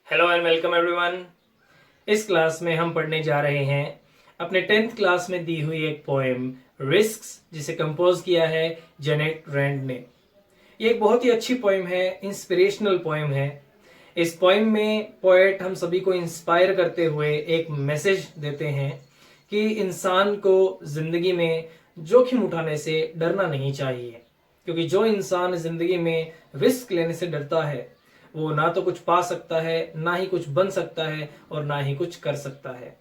Hello and welcome everyone. इस class में हम पढ़ने जा रहे हैं अपने 10th क्लास में दी हुई एक पोएम रिस्क्स, जिसे कंपोज किया है जेनेट रैंड ने। ये एक बहुत ही अच्छी पोएम है, इंस्पिरेशनल पोएम है। इस पोएम में पोएट हम सभी को इंस्पायर करते हुए एक मैसेज देते हैं कि इंसान को जिंदगी में जोखिम उठाने से डरना नहीं चाहिए, क्योंकि जो इंसान जिंदगी में रिस्क लेने से डरता है वो ना तो कुछ पा सकता है, ना ही कुछ बन सकता है और ना ही कुछ कर सकता है।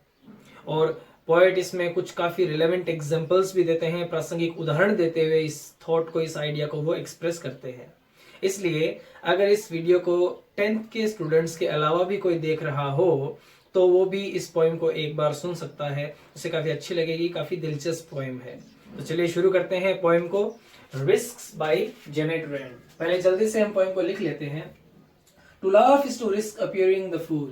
और पोएट इसमें कुछ काफी रिलेवेंट एग्जांपल्स भी देते हैं, प्रासंगिक उदाहरण देते हुए इस थॉट को, इस आइडिया को वो एक्सप्रेस करते हैं। इसलिए अगर इस वीडियो को 10th के स्टूडेंट्स के अलावा भी कोई देख रहा हो तो वो भी इस पोएम को एक बार सुन सकता है, उसे काफी अच्छी लगेगी। काफी दिलचस्प पोएम है। तो चलिए शुरू करते हैं पोएम को। Risks by Janet Rand. पहले जल्दी से हम पोएम को लिख लेते हैं। To laugh is to risk appearing the fool.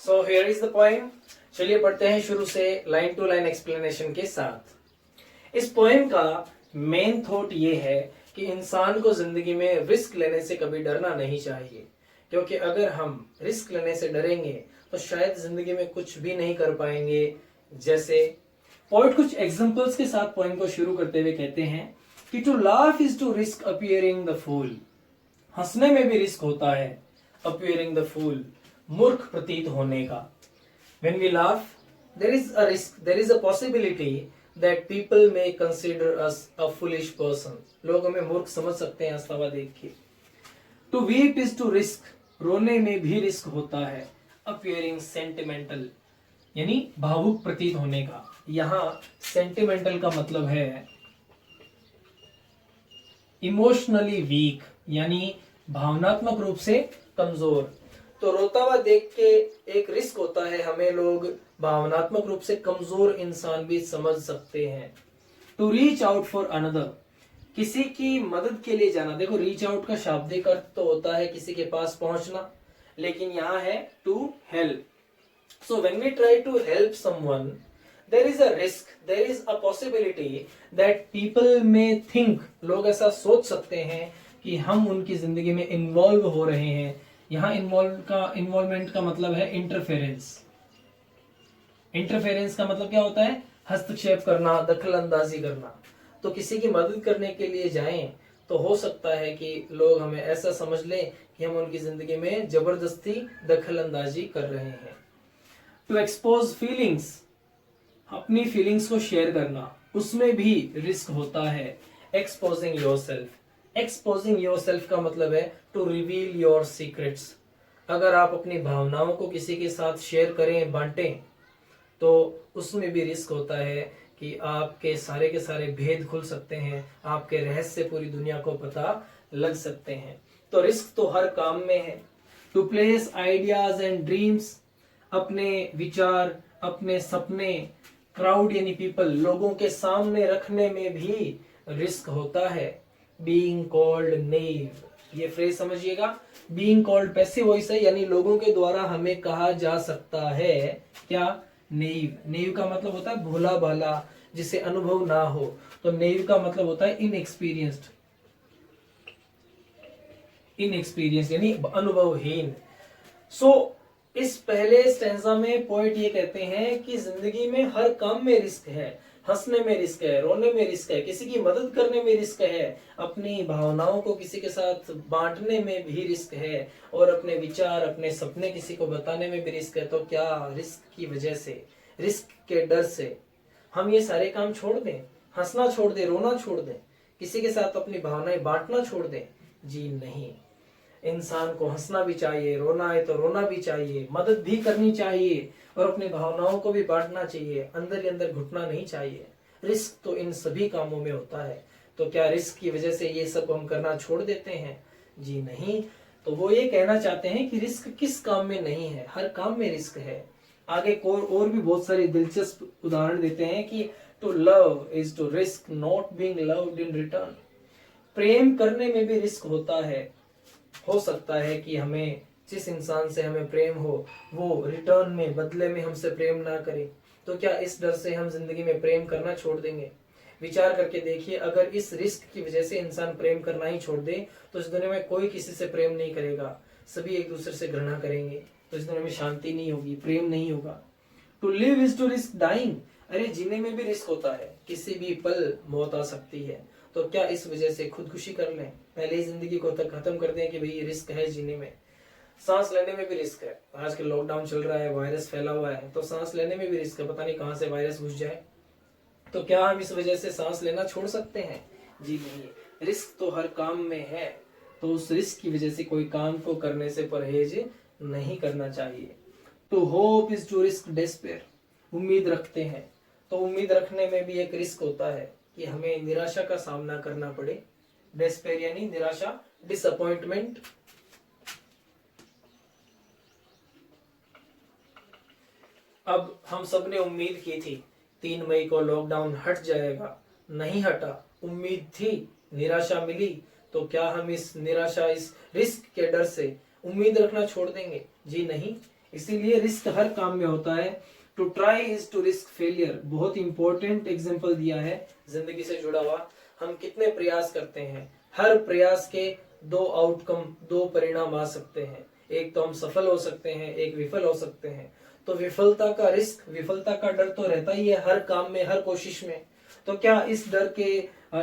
So here is the poem. चलिए पढ़ते हैं शुरू से लाइन टू लाइन एक्सप्लेनेशन के साथ। इस पोएम का मेन थॉट ये है कि इंसान को जिंदगी में रिस्क लेने से कभी डरना नहीं चाहिए, क्योंकि अगर हम रिस्क लेने से डरेंगे तो शायद जिंदगी में कुछ भी नहीं कर पाएंगे। जैसे पोएट कुछ एग्जांपल्स के साथ पोएम को शुरू करते हुए कहते हैं कि to laugh is to risk appearing the fool. हंसने में भी रिस्क होता है, अपीयरिंग द फूल, मूर्ख प्रतीत होने का। When we laugh, there is a risk, there is a possibility that people may consider us a foolish person. लोग हमें मूर्ख समझ सकते हैं हंसता हुआ देख के। To weep is to risk, रोने में भी रिस्क होता है, appearing sentimental, यानी भावुक प्रतीत होने का। यहाँ sentimental का मतलब है इमोशनली वीक, यानी भावनात्मक रूप से कमजोर। तो रोता हुआ देख के एक रिस्क होता है, हमें लोग भावनात्मक रूप से कमजोर इंसान भी समझ सकते हैं। To reach out for another, किसी की मदद के लिए जाना। देखो, रीच आउट का शाब्दिक अर्थ तो होता है किसी के पास पहुंचना, लेकिन यहाँ है to help. So when we try to help someone, there is a risk, there is a possibility that people may think, लोग ऐसा सोच सकते हैं कि हम उनकी जिंदगी में इन्वॉल्व हो रहे हैं। यहाँ इन्वॉल्वमेंट का मतलब है इंटरफेरेंस। इंटरफेरेंस का मतलब क्या होता है? हस्तक्षेप करना, दखल अंदाजी करना। तो किसी की मदद करने के लिए जाएं तो हो सकता है कि लोग हमें ऐसा समझ लें कि हम उनकी जिंदगी में जबरदस्ती दखल अंदाजी कर रहे हैं। टू एक्सपोज फीलिंग्स, अपनी फीलिंग्स को शेयर करना, उसमें भी रिस्क होता है। एक्सपोजिंग योरसेल्फ, एक्सपोजिंग योरसेल्फ का मतलब है टू रिवील योर सीक्रेट्स। अगर आप अपनी भावनाओं को किसी के साथ शेयर करें, बांटें, तो उसमें भी रिस्क होता है कि आपके सारे के सारे भेद खुल सकते हैं, आपके रहस्य पूरी दुनिया को पता लग सकते हैं। तो रिस्क तो हर काम में है। To place ideas and dreams, अपने विचार, अपने सपने, क्राउड यानी पीपल, लोगों के सामने रखने में भी रिस्क होता है। बीइंग कॉल्ड नेव, ये फ्रेज समझिएगा। बीइंग कॉल्ड पैसिव वॉइस है, यानी लोगों के द्वारा हमें कहा जा सकता है क्या? नेव। नेव का मतलब होता है भोला भाला, जिसे अनुभव ना हो। तो नेव का मतलब होता है इनएक्सपीरियंस्ड, इनएक्सपीरियंस यानी अनुभवहीन। सो इस पहले स्टेंजा में पोएट ये कहते हैं कि जिंदगी में हर काम में रिस्क है। हंसने में रिस्क है, रोने में रिस्क है, किसी की मदद करने में रिस्क है, अपनी भावनाओं को किसी के साथ बांटने में भी रिस्क है, और अपने विचार, अपने सपने किसी को बताने में भी रिस्क है। तो क्या रिस्क की वजह से, रिस्क के डर से हम ये सारे काम छोड़ दें? हंसना छोड़ दें, रोना छोड़ दें, किसी के साथ अपनी भावनाएं बांटना छोड़ दें? जी नहीं। इंसान को हंसना भी चाहिए, रोना है तो रोना भी चाहिए, मदद भी करनी चाहिए, और अपनी भावनाओं को भी बांटना चाहिए। अंदर ही अंदर घुटना नहीं चाहिए। रिस्क तो इन सभी कामों में होता है। तो क्या रिस्क की वजह से ये सब हम करना छोड़ देते हैं? जी नहीं। तो वो ये कहना चाहते हैं कि रिस्क किस काम में नहीं है, हर काम में रिस्क है। आगे और भी बहुत सारे दिलचस्प उदाहरण देते हैं कि to love is to risk not being loved in return. प्रेम करने में भी रिस्क होता है। हो सकता है कि हमें, जिस इंसान से हमें प्रेम हो, वो रिटर्न में, बदले में हमसे प्रेम ना करे। तो क्या इस डर से हम जिंदगी में प्रेम करना छोड़ देंगे? विचार करके देखिए, अगर इस रिस्क की वजह से इंसान प्रेम करना ही छोड़ दे तो इस दुनिया में कोई किसी से प्रेम नहीं करेगा, सभी एक दूसरे से घृणा करेंगे, तो इस दुनिया में शांति नहीं होगी, प्रेम नहीं होगा। To live is to risk dying, अरे जीने में भी रिस्क होता है, किसी भी पल मौत आ सकती है, तो क्या इस वजह से खुदकुशी कर लें, पहले ही जिंदगी को तक खत्म कर दें कि भाई ये रिस्क है जीने में। सांस लेने में भी रिस्क है, आजकल लॉकडाउन चल रहा है, वायरस फैला हुआ है, तो सांस लेने में भी रिस्क है, पता नहीं कहां से वायरस घुस जाए, तो क्या हम इस वजह से सांस लेना छोड़ सकते हैं? जी नहीं, रिस्क तो हर काम में है, तो उस रिस्क की वजह से कोई काम को करने से परहेज नहीं करना चाहिए। To hope is to risk despair, उम्मीद रखते हैं, तो उम्मीद रखने में भी एक रिस्क होता है कि हमें निराशा का सामना करना पड़े। डेस्पेयर यानी निराशा, डिसअपॉइंटमेंट। अब हम सब ने उम्मीद की थी 3 मई को लॉकडाउन हट जाएगा, नहीं हटा, उम्मीद थी, निराशा मिली, तो क्या हम इस निराशा, इस रिस्क के डर से उम्मीद रखना छोड़ देंगे? जी नहीं। इसीलिए रिस्क हर काम में होता है। To try is to risk failure, बहुत इंपॉर्टेंट एग्जांपल दिया है जिंदगी से जुड़ा हुआ। हम कितने प्रयास करते हैं, हर प्रयास के 2 आउटकम, 2 परिणाम आ सकते हैं, एक तो हम सफल हो सकते हैं, एक विफल हो सकते हैं, तो विफलता का रिस्क, विफलता का डर तो रहता ही है हर काम में, हर कोशिश में। तो क्या इस डर के,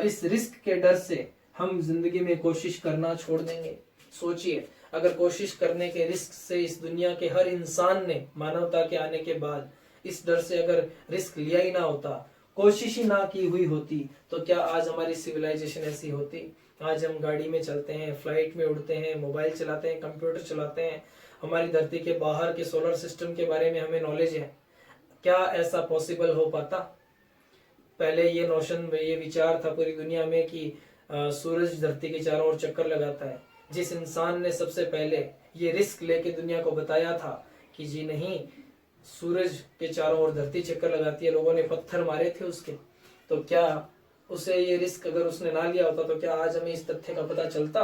इस रिस्क के डर से हम जिंदगी में कोशिश करना छोड़ देंगे? सोचिए, अगर कोशिश करने के रिस्क से इस दुनिया के हर इंसान ने, मानवता के आने के बाद, इस डर से अगर रिस्क लिया ही ना होता, कोशिश ही ना की हुई होती, तो क्या आज हमारी सिविलाइजेशन ऐसी होती? आज हम गाड़ी में चलते हैं, फ्लाइट में उड़ते हैं, मोबाइल चलाते हैं, कंप्यूटर चलाते हैं, हमारी धरती के बाहर के सोलर सिस्टम के बारे में हमें नॉलेज है। क्या ऐसा पॉसिबल हो पाता? पहले ये नोशन, ये विचार था पूरी दुनिया में कि सूरज धरती के चारों ओर चक्कर लगाता है। जिस इंसान ने सबसे पहले ये रिस्क लेके दुनिया को बताया था कि जी नहीं, सूरज के चारों ओर धरती चक्कर लगाती है, लोगों ने पत्थर मारे थे उसके, तो क्या उसे ये रिस्क अगर उसने ना लिया होता तो क्या आज हमें इस तथ्य का पता चलता?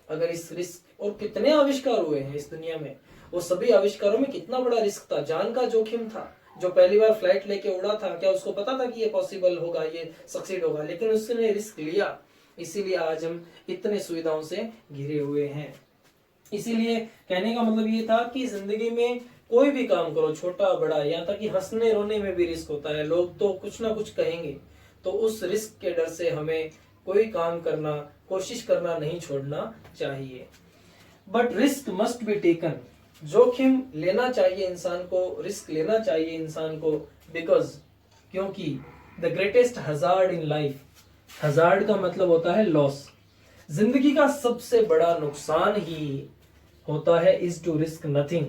अगर इस रिस्क, और कितने आविष्कार हुए हैं इस दुनिया में, वो सभी आविष्कारों में कितना बड़ा रिस्क था, जान का जोखिम था। जो पहली बार फ्लाइट लेके उड़ा था, क्या उसको पता था कि ये पॉसिबल होगा, ये सक्सीड होगा? लेकिन उसने रिस्क लिया, इसीलिए आज हम इतने सुविधाओं से घिरे हुए हैं। इसीलिए कहने का मतलब ये था कि जिंदगी में कोई भी काम करो, छोटा बड़ा, यहाँ तक कि हंसने रोने में भी रिस्क होता है, लोग तो कुछ ना कुछ कहेंगे, तो उस रिस्क के डर से हमें कोई काम करना, कोशिश करना नहीं छोड़ना चाहिए। But risk must be taken, जोखिम लेना चाहिए इंसान को, रिस्क लेना चाहिए इंसान को, बिकॉज, क्योंकि the greatest hazard in life, hazard का मतलब होता है लॉस, जिंदगी का सबसे बड़ा नुकसान ही होता है इज टू रिस्क नथिंग,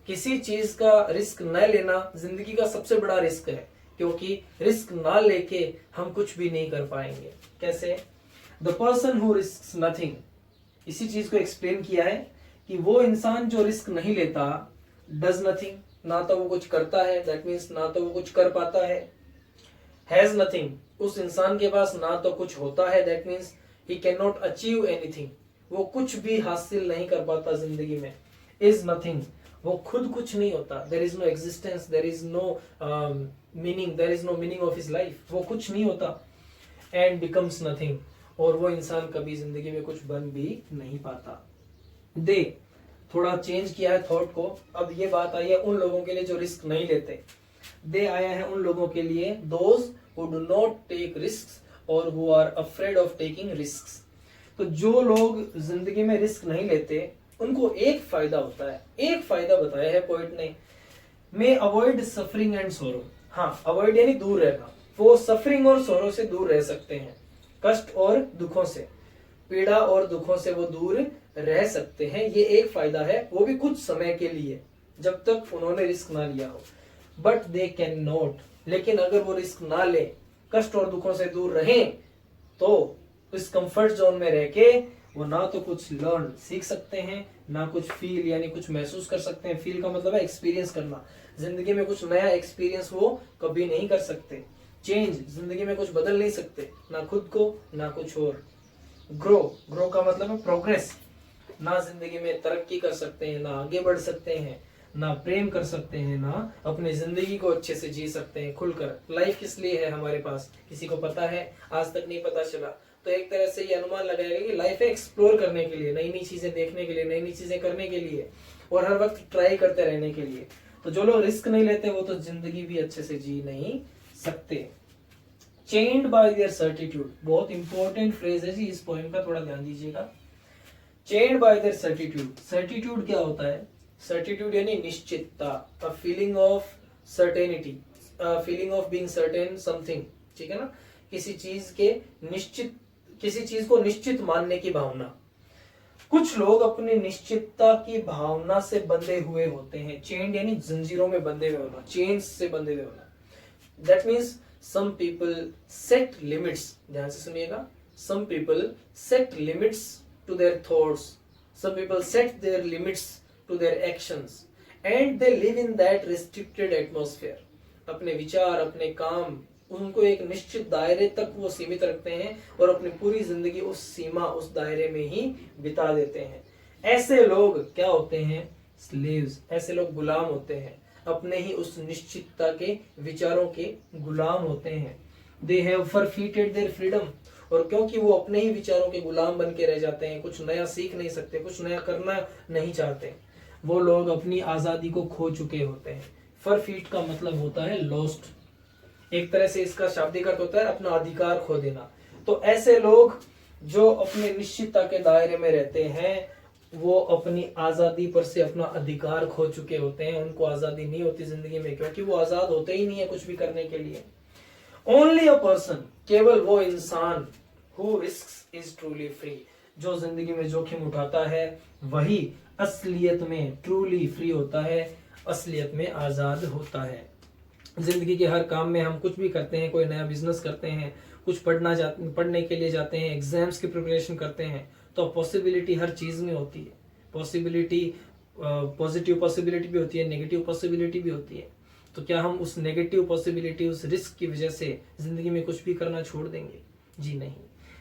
किसी चीज का रिस्क न लेना जिंदगी का सबसे बड़ा रिस्क है, क्योंकि रिस्क ना लेके हम कुछ भी नहीं कर पाएंगे। कैसे? The person who risks nothing, इसी चीज को एक्सप्लेन किया है कि वो इंसान जो रिस्क नहीं लेता, डज नथिंग, ना तो वो कुछ करता है, दैट मीन्स ना तो वो कुछ कर पाता है, हैज नथिंग, उस इंसान के पास ना तो कुछ होता है, that means he can not achieve anything, वो कुछ भी हासिल नहीं कर पाता जिंदगी में, इज नथिंग, वो खुद कुछ नहीं होता, there is no existence, there is no meaning, there is no meaning of his life, वो कुछ नहीं होता, एंड बिकम्स नथिंग, और वो इंसान कभी जिंदगी में कुछ बन भी नहीं पाता। दे, थोड़ा चेंज किया है थॉट को, अब ये बात आई है उन लोगों के लिए जो रिस्क नहीं लेते, दे आया है उन लोगों के लिए, those who do not take risks और who are afraid of taking risks. तो जो लोग जिंदगी में रिस्क नहीं लेते, उनको एक फायदा होता है, एक फायदा बताया है पोइट ने, मे अवॉइड सफरिंग एंड सोरो। हाँ, अवॉइड यानी दूर रहना, वो सफरिंग और सोरो से दूर रह सकते हैं, कष्ट और दुखों से, पीड़ा और दुखों से वो दूर रह सकते हैं, ये एक फायदा है, वो भी कुछ समय के लिए, जब तक उन्होंने रिस्क ना लिया हो। बट दे कैन नॉट, लेकिन अगर वो रिस्क ना ले, कष्ट और दुखों से दूर रहें, तो इस कंफर्ट जोन में रह के वो ना तो कुछ लर्न, सीख सकते हैं, ना कुछ फील यानी कुछ महसूस कर सकते हैं। फील का मतलब है एक्सपीरियंस करना, जिंदगी में कुछ नया एक्सपीरियंस वो कभी नहीं कर सकते। चेंज, जिंदगी में कुछ बदल नहीं सकते, ना खुद को ना कुछ और। ग्रो, ग्रो का मतलब है प्रोग्रेस, ना जिंदगी में तरक्की कर सकते हैं, ना आगे बढ़ सकते हैं, ना प्रेम कर सकते हैं, ना अपनी जिंदगी को अच्छे से जी सकते हैं खुलकर। लाइफ किस लिए है हमारे पास, किसी को पता है? आज तक नहीं पता चला। तो एक तरह से ये अनुमान लगाएगा कि लाइफ है एक्सप्लोर करने के लिए, नई नई चीजें देखने के लिए, नई नई चीजें करने के लिए, और हर वक्त ट्राई करते रहने के लिए। तो जो लोग रिस्क नहीं लेते वो तो जिंदगी भी अच्छे से जी नहीं सकते। चेन्ड बाय देयर सर्टिट्यूड, बहुत इंपॉर्टेंट फ्रेज है जी, इस पॉइंट का थोड़ा ध्यान दीजिएगा। Chained bye their certitude, certitude क्या होता है? सर्टिट्यूड यानी निश्चितता, a feeling of certainty, feeling of being certain something, ठीक है ना, किसी चीज के निश्चित, किसी चीज को निश्चित मानने की भावना। कुछ लोग अपनी निश्चितता की भावना से बंधे हुए होते हैं। चेन्ड यानी जंजीरों में बंधे हुए होना, चेन्स से बंधे हुए होना। That means some people set limits, ध्यान से सुनिएगा, some people set limits to their thoughts, some people set their limits to their actions and they live in that restricted atmosphere। अपने विचार, अपने काम, उनको एक निश्चित दायरे तक वो सीमित रखते हैं और अपनी पूरी जिंदगी उस सीमा, उस दायरे में ही बिता देते हैं। ऐसे लोग क्या होते हैं? स्लेव्स। ऐसे लोग गुलाम होते हैं, अपने ही उस निश्चितता के विचारों के गुलाम होते हैं। दे हैव फॉरफीटेड देयर फ्रीडम, और क्योंकि वो अपने ही विचारों के गुलाम बन के रह जाते हैं, कुछ नया सीख नहीं सकते, कुछ नया करना नहीं चाहते, वो लोग अपनी आजादी को खो चुके होते हैं। फॉरफीट का मतलब होता है लॉस्ट, एक तरह से इसका शाब्दिक अर्थ होता है अपना अधिकार खो देना। तो ऐसे लोग जो अपने निश्चितता के दायरे में रहते हैं, वो अपनी आजादी पर से अपना अधिकार खो चुके होते हैं। उनको आजादी नहीं होती जिंदगी में, क्योंकि वो आजाद होते ही नहीं है कुछ भी करने के लिए। ओनली अ पर्सन, केवल वो इंसान, who risks is truly free, जो जिंदगी में जोखिम उठाता है वही असलियत में ट्रूली फ्री होता है, असलियत में आजाद होता है। जिंदगी के हर काम में हम कुछ भी करते हैं, कोई नया बिजनेस करते हैं, कुछ पढ़ने के लिए जाते हैं, एग्जाम्स की प्रिपरेशन करते हैं, तो पॉसिबिलिटी हर चीज में होती है। पॉसिबिलिटी, पॉजिटिव पॉसिबिलिटी भी होती है, नेगेटिव पॉसिबिलिटी भी होती है। तो क्या हम उस नेगेटिव पॉसिबिलिटी, उस रिस्क की वजह से जिंदगी में कुछ भी करना छोड़ देंगे? जी नहीं।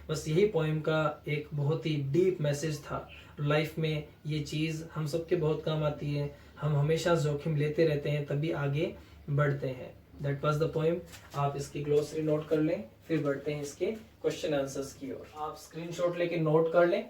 बस यही पोएम का एक बहुत ही डीप मैसेज था। लाइफ में ये चीज हम सबके बहुत काम आती है। हम हमेशा जोखिम लेते रहते हैं, तभी आगे बढ़ते हैं। That was the poem. आप इसकी ग्लोसरी नोट कर लें, फिर बढ़ते हैं इसके क्वेश्चन आंसर्स की ओर। आप स्क्रीनशॉट लेके नोट कर लें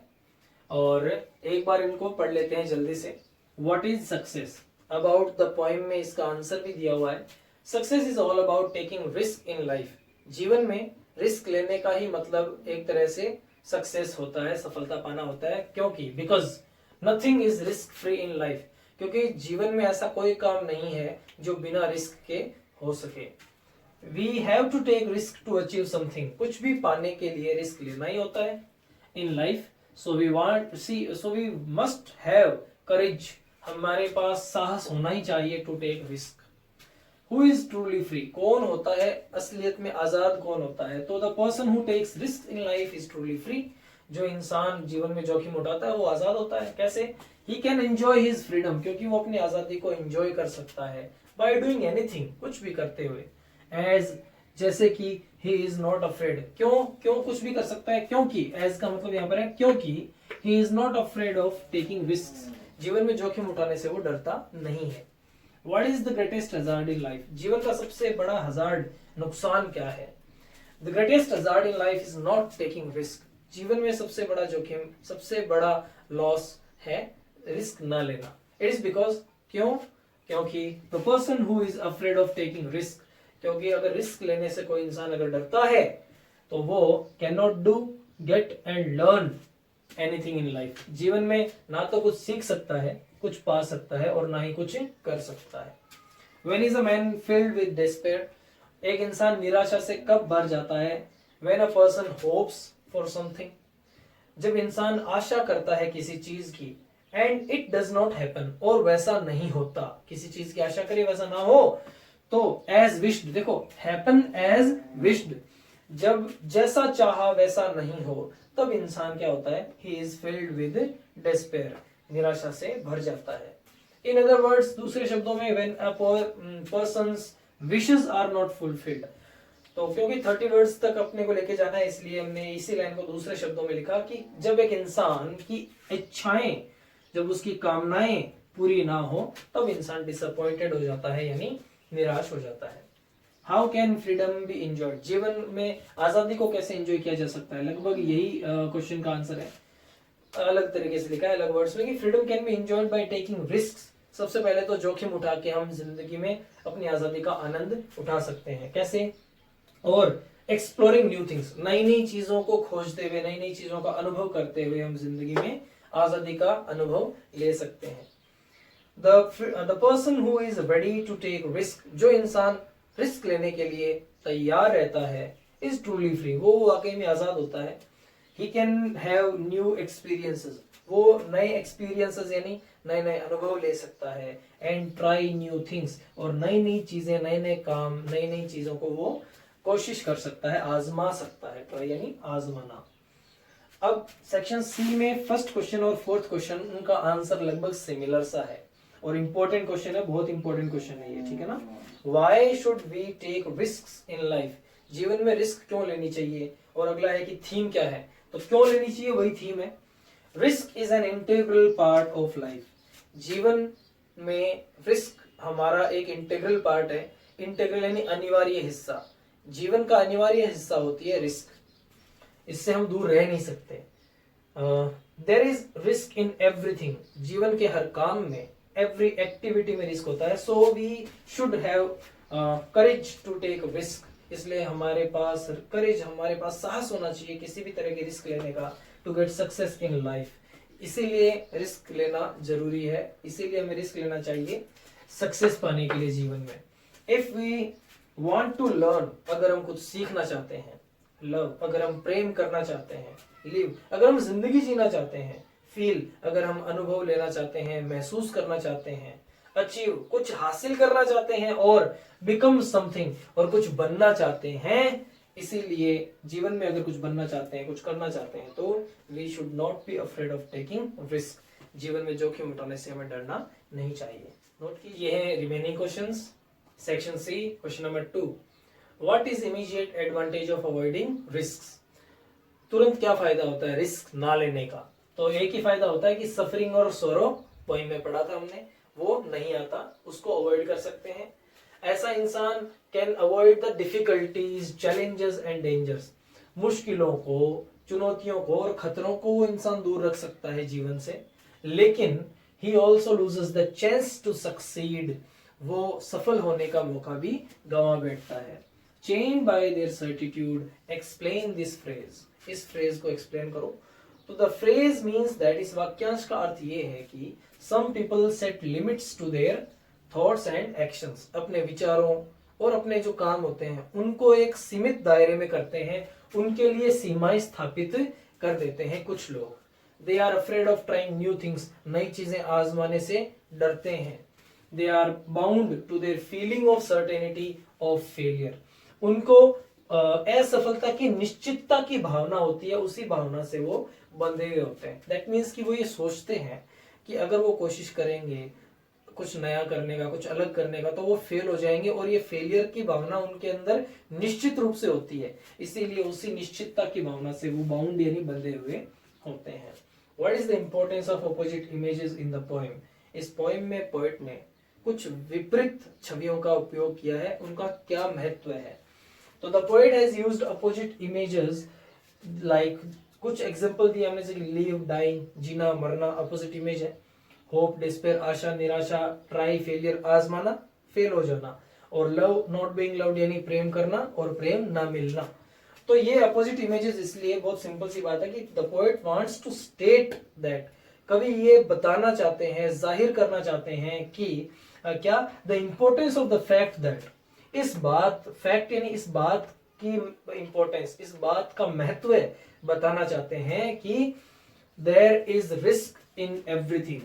और एक बार इनको पढ़ लेते हैं जल्दी से। What is success? About the poem में इसका आंसर भी दिया हुआ है। Success is all about taking risk in life. जीवन में रिस्क लेने का ही मतलब एक तरह से सक्सेस होता है, सफलता पाना होता है। क्योंकि because nothing is risk free in life, क्योंकि जीवन में ऐसा कोई काम नहीं है जो बिना रिस्क के हो सके। We have to take risk to achieve something, कुछ भी पाने के लिए रिस्क लेना ही होता है in life. So we must have courage, हमारे पास साहस होना ही चाहिए to take risk. Who is truly free, कौन होता है असलियत में आजाद, कौन होता है? तो the person who takes risk in life is truly free. जो इंसान जीवन में जोखिम उठाता है वो आजाद होता है। कैसे? He can enjoy his freedom, क्योंकि वो अपनी आजादी को एंजॉय कर सकता है बाय डूइंग एनीथिंग, कुछ भी करते हुए। एज, जैसे कि ही इज नॉट अफ्रेड, क्यों कुछ भी कर सकता है? क्योंकि, एज का मतलब यहाँ पर है क्योंकि he is not afraid of taking risk, जीवन में जोखिम उठाने से वो डरता नहीं है। What is the greatest hazard in life, जीवन का सबसे बड़ा हजार्ड, नुकसान क्या है? The greatest hazard in life is not taking risk, जीवन में सबसे बड़ा जोखिम, सबसे बड़ा लॉस है रिस्क ना लेना। इट इज बिकॉज, क्योंकि the person who is afraid of taking risk, क्योंकि अगर रिस्क लेने से कोई इंसान अगर डरता है तो वो can not do, get and learn anything in life, जीवन में ना तो कुछ सीख सकता है, कुछ पा सकता है, और ना ही कुछ कर सकता है। When is a man filled with despair, एक इंसान निराशा से कब भर जाता है? When a person hopes for something, जब इंसान आशा करता है किसी चीज की, and it does not happen, और वैसा नहीं होता, किसी चीज की आशा करे वैसा ना हो, तो as wished, देखो happen as wished, जब जैसा चाहा वैसा नहीं हो, तब इंसान क्या होता है? He is filled with despair, निराशा से भर जाता है। In other words, दूसरे शब्दों में, when a person's wishes are not fulfilled, तो क्योंकि 30 वर्ड्स तक अपने को लेके जाना है, इसलिए हमने इसी लाइन को दूसरे शब्दों में लिखा कि जब एक इंसान की इच्छाएं, जब उसकी कामनाएं पूरी ना हो तब इंसान डिसअपॉइंटेड हो जाता है, यानी निराश हो जाता है। How can freedom B enjoyed, जीवन में आजादी को कैसे एंजॉय किया जा सकता है, लगभग यही क्वेश्चन का आंसर है। अलग तरीके से लिखा है, अलग वर्ड्स में, कि freedom can be enjoyed by taking risk. सबसे पहले तो जोखिम उठा के हम जिंदगी में अपनी आजादी का आनंद उठा सकते हैं। कैसे? और एक्सप्लोरिंग न्यू थिंग्स, नई नई चीजों को खोजते हुए, नई नई चीजों का अनुभव करते हुए हम जिंदगी में आजादी का अनुभव ले सकते हैं। The person who is ready to take risk, जो इंसान रिस्क लेने के लिए तैयार रहता है, इज ट्रूली फ्री, वो वाकई में आजाद होता है। He can have new experiences, वो नए एक्सपीरियंसेस यानी नए नए अनुभव ले सकता है। एंड ट्राई न्यू थिंग्स, और नई नई चीजें, नए नए काम, नई नई चीजों को वो कोशिश कर सकता है, आजमा सकता है। ट्राई यानी आजमाना। अब सेक्शन सी में फर्स्ट क्वेश्चन और फोर्थ क्वेश्चन, उनका आंसर लगभग सिमिलर सा है और इंपॉर्टेंट क्वेश्चन है, बहुत इंपॉर्टेंट क्वेश्चन है ये, ठीक है ना। Why should we take risks in life, जीवन में रिस्क क्यों लेनी चाहिए। और अगला है कि थीम क्या है, तो क्यों लेनी चाहिए वही थीम है। Risk is an integral part of life, जीवन में रिस्क हमारा एक इंटीग्रल पार्ट है। इंटीग्रल यानी अनिवार्य हिस्सा, जीवन का अनिवार्य हिस्सा होती है रिस्क, इससे हम दूर रह नहीं सकते। There is risk in everything, जीवन के हर काम में, एवरी एक्टिविटी में रिस्क होता है। So we should have courage to take risk, इसलिए हमारे पास करेज, हमारे पास साहस होना चाहिए किसी भी तरह के रिस्क लेने का, to get success in life. इसीलिए रिस्क लेना जरूरी है, इसीलिए हमें रिस्क लेना चाहिए सक्सेस पाने के लिए जीवन में। If we want to learn, अगर हम कुछ सीखना चाहते हैं, लव, अगर हम प्रेम करना चाहते हैं, लिव, अगर हम जिंदगी जीना चाहते हैं, फील, अगर हम अनुभव लेना चाहते हैं, महसूस करना चाहते हैं, अचीव, कुछ हासिल करना चाहते हैं, और बिकम समथिंग, और कुछ बनना चाहते हैं। इसीलिए जीवन में अगर कुछ बनना चाहते हैं, कुछ करना चाहते हैं, तो we should not be afraid of taking risk, जीवन में जोखिम उठाने से हमें डरना नहीं चाहिए। नोट कीजिए, ये है remaining questions. Section C, question number 2, what is immediate advantage of avoiding risks, तुरंत क्या फायदा होता है रिस्क ना लेने का। तो एक ही फायदा होता है कि सफरिंग और सोरो, पोइम में पढ़ा था हमने, वो नहीं आता, उसको अवॉइड कर सकते हैं। ऐसा इंसान can avoid the difficulties, challenges and dangers, मुश्किलों को, चुनौतियों को और खतरों को वो इंसान दूर रख सकता है जीवन से। लेकिन he also loses the chance to succeed, वो सफल होने का मौका भी गंवा बैठता है। Chained by their certitude, explain this phrase, इस फ्रेज को एक्सप्लेन करो। तो द फ्रेज मीन्स दैट, इस वाक्यांश का अर्थ ये है कि some people set limits to their thoughts and actions, अपने विचारों और अपने जो काम होते हैं उनको एक सीमित दायरे में करते हैं, उनके लिए सीमाएं स्थापित कर देते हैं कुछ लोग। They are afraid of trying new things, नई चीजें आजमाने से डरते हैं। They are bound to their feeling of certainty of failure, उनको असफलता की निश्चितता की भावना होती है, उसी भावना से वो बंधे हुए होते हैं। दैट मीन्स कि वो ये सोचते हैं कि अगर वो कोशिश करेंगे कुछ नया करने का, कुछ अलग करने का, तो वो फेल हो जाएंगे, और ये फेलियर की भावना उनके अंदर निश्चित रूप से होती है, इसीलिए उसी निश्चितता की भावना से वो बाउंड यानी बंधे हुए होते हैं। What is the importance of opposite images in the poem, इस पोएम में पोएट ने कुछ विपरीत छवियों का उपयोग किया है, उनका क्या महत्व है। तो the poet has used opposite images like, कुछ एग्जांपल दिए हमने, जैसे लिव, डाइंग, जीना, मरना अपोजिट इमेज है। होप, डिस्पेयर, आशा, निराशा, ट्राई, फेलियर, आजमाना, फेल हो जाना, और लव, नॉट बीइंग लव्ड यानी प्रेम करना और प्रेम ना मिलना। तो ये अपोजिट इमेजेस इसलिए, बहुत सिंपल सी बात है कि the poet wants to state that, कवि ये बताना चाहते हैं, जाहिर करना चाहते हैं कि क्या, the importance of the fact that, इस बात, फैक्ट यानी इस बात की इंपॉर्टेंस, इस बात का महत्व बताना चाहते हैं कि there is risk in everything,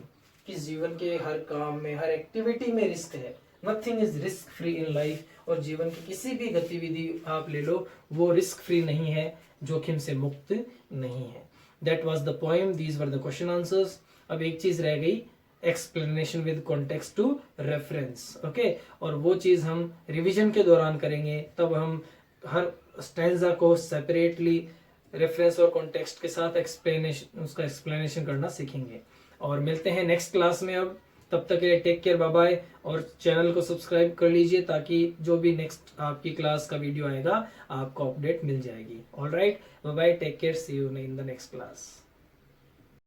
कि जीवन के हर काम में, हर एक्टिविटी में रिस्क है। Nothing is risk free in life, और जीवन की किसी भी गतिविधि आप ले लो, वो रिस्क फ्री नहीं है, जोखिम से मुक्त नहीं है। That was the poem, these were the question answers. अब एक चीज रह गई, explanation with context to reference, okay, और वो चीज हम रिवीजन के दौरान करेंगे, तब हम हर स्टैंजा को सेपरेटली रेफरेंस और कॉन्टेक्स्ट के साथ एक्सप्लेनेशन, उसका एक्सप्लेनेशन करना सीखेंगे। और मिलते हैं नेक्स्ट क्लास में अब, तब तक के लिए टेक केयर, बाय बाय। और चैनल को सब्सक्राइब कर लीजिए ताकि जो भी नेक्स्ट आपकी क्लास का वीडियो आएगा आपको अपडेट मिल जाएगी। Alright, bye bye, take care, see you in the next class.